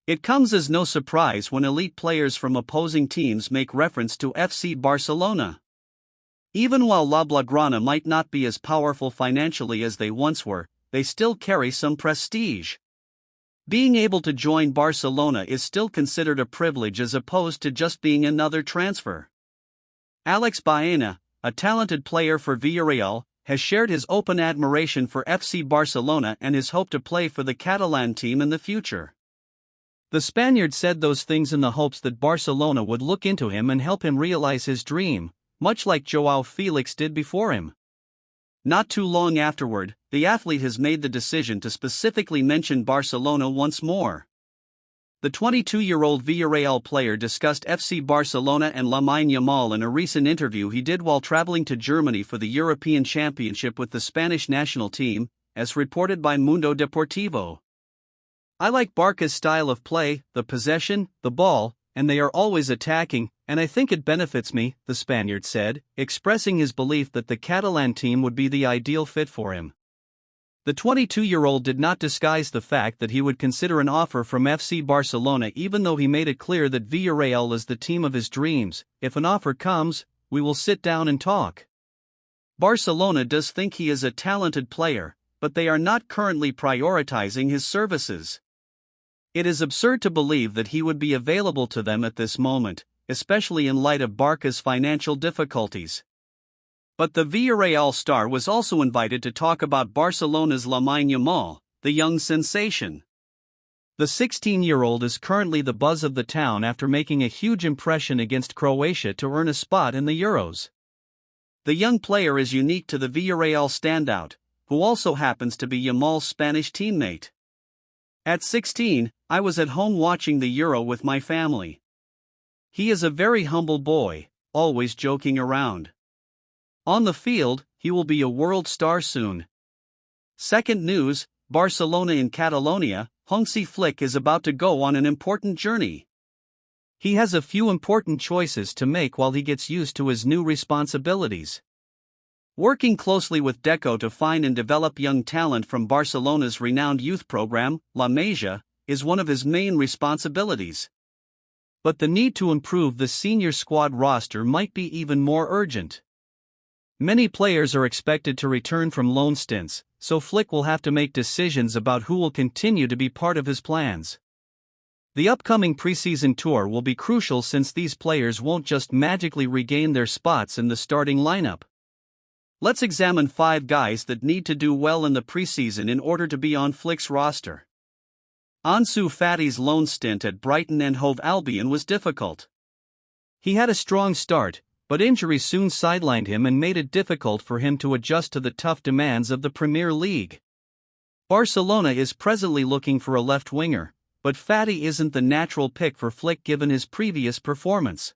It comes as no surprise when elite players from opposing teams make reference to FC Barcelona. Even while La Blaugrana might not be as powerful financially as they once were, they still carry some prestige. Being able to join Barcelona is still considered a privilege as opposed to just being another transfer. Alex Baena, a talented player for Villarreal, has shared his open admiration for FC Barcelona and his hope to play for the Catalan team in the future. The Spaniard said those things in the hopes that Barcelona would look into him and help him realize his dream, much like João Felix did before him. Not too long afterward, the athlete has made the decision to specifically mention Barcelona once more. The 22-year-old Villarreal player discussed FC Barcelona and Lamine Yamal in a recent interview he did while traveling to Germany for the European Championship with the Spanish national team, as reported by Mundo Deportivo. "I like Barca's style of play, the possession, the ball, and they are always attacking, and I think it benefits me," the Spaniard said, expressing his belief that the Catalan team would be the ideal fit for him. The 22-year-old did not disguise the fact that he would consider an offer from FC Barcelona, even though he made it clear that Villarreal is the team of his dreams. "If an offer comes, we will sit down and talk." Barcelona does think he is a talented player, but they are not currently prioritizing his services. It is absurd to believe that he would be available to them at this moment, especially in light of Barca's financial difficulties. But the Villarreal star was also invited to talk about Barcelona's Lamine Yamal, the young sensation. The 16-year-old is currently the buzz of the town after making a huge impression against Croatia to earn a spot in the Euros. The young player is unique to the Villarreal standout, who also happens to be Yamal's Spanish teammate. "At 16, I was at home watching the Euro with my family. He is a very humble boy, always joking around. On the field, he will be a world star soon." Second news, Barcelona in Catalonia. Hansi Flick is about to go on an important journey. He has a few important choices to make while he gets used to his new responsibilities. Working closely with Deco to find and develop young talent from Barcelona's renowned youth program, La Masia, is one of his main responsibilities. But the need to improve the senior squad roster might be even more urgent. Many players are expected to return from loan stints, so Flick will have to make decisions about who will continue to be part of his plans. The upcoming preseason tour will be crucial since these players won't just magically regain their spots in the starting lineup. Let's examine 5 guys that need to do well in the preseason in order to be on Flick's roster. Ansu Fati's loan stint at Brighton and Hove Albion was difficult. He had a strong start, but injuries soon sidelined him and made it difficult for him to adjust to the tough demands of the Premier League. Barcelona is presently looking for a left winger, but Fati isn't the natural pick for Flick given his previous performance.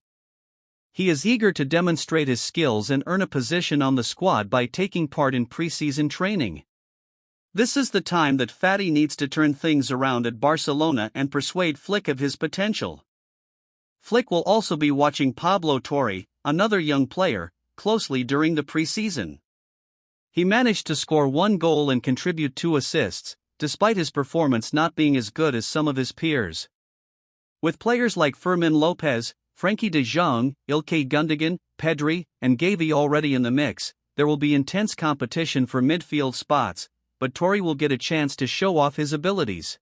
He is eager to demonstrate his skills and earn a position on the squad by taking part in preseason training. This is the time that Fati needs to turn things around at Barcelona and persuade Flick of his potential. Flick will also be watching Pablo Torre, another young player, closely during the preseason. He managed to score 1 goal and contribute 2 assists, despite his performance not being as good as some of his peers. With players like Fermin Lopez, Frenkie de Jong, Ilkay Gundogan, Pedri, and Gavi already in the mix, there will be intense competition for midfield spots, but Torre will get a chance to show off his abilities.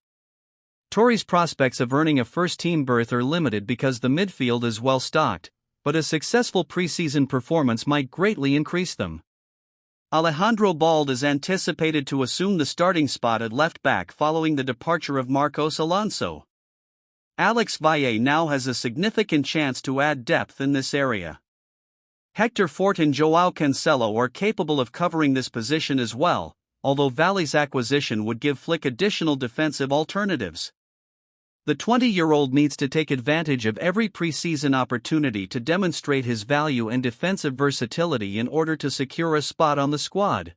Torre's prospects of earning a first-team berth are limited because the midfield is well stocked, but a successful preseason performance might greatly increase them. Alejandro Balde is anticipated to assume the starting spot at left back following the departure of Marcos Alonso. Alex Valle now has a significant chance to add depth in this area. Hector Fort and João Cancelo are capable of covering this position as well, although Valle's acquisition would give Flick additional defensive alternatives. The 20-year-old needs to take advantage of every preseason opportunity to demonstrate his value and defensive versatility in order to secure a spot on the squad.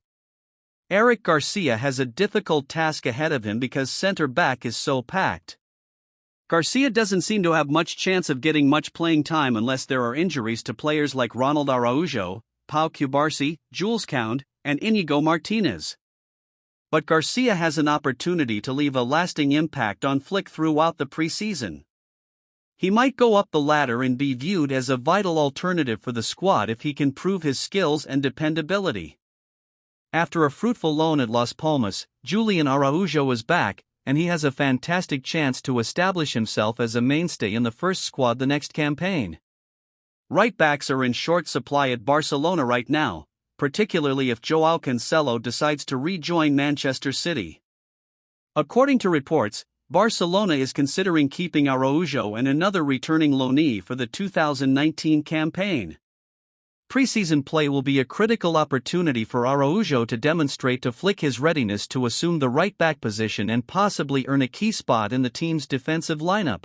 Eric Garcia has a difficult task ahead of him because center-back is so packed. Garcia doesn't seem to have much chance of getting much playing time unless there are injuries to players like Ronald Araujo, Pau Cubarsí, Jules Kounde, and Inigo Martinez. but Garcia has an opportunity to leave a lasting impact on Flick throughout the preseason. He might go up the ladder and be viewed as a vital alternative for the squad if he can prove his skills and dependability. After a fruitful loan at Las Palmas, Julian Araujo is back, and he has a fantastic chance to establish himself as a mainstay in the first squad the next campaign. Right-backs are in short supply at Barcelona right now, particularly if Joao Cancelo decides to rejoin Manchester City. According to reports, Barcelona is considering keeping Araujo and another returning loanee for the 2019 campaign. Preseason play will be a critical opportunity for Araujo to demonstrate to Flick his readiness to assume the right-back position and possibly earn a key spot in the team's defensive lineup.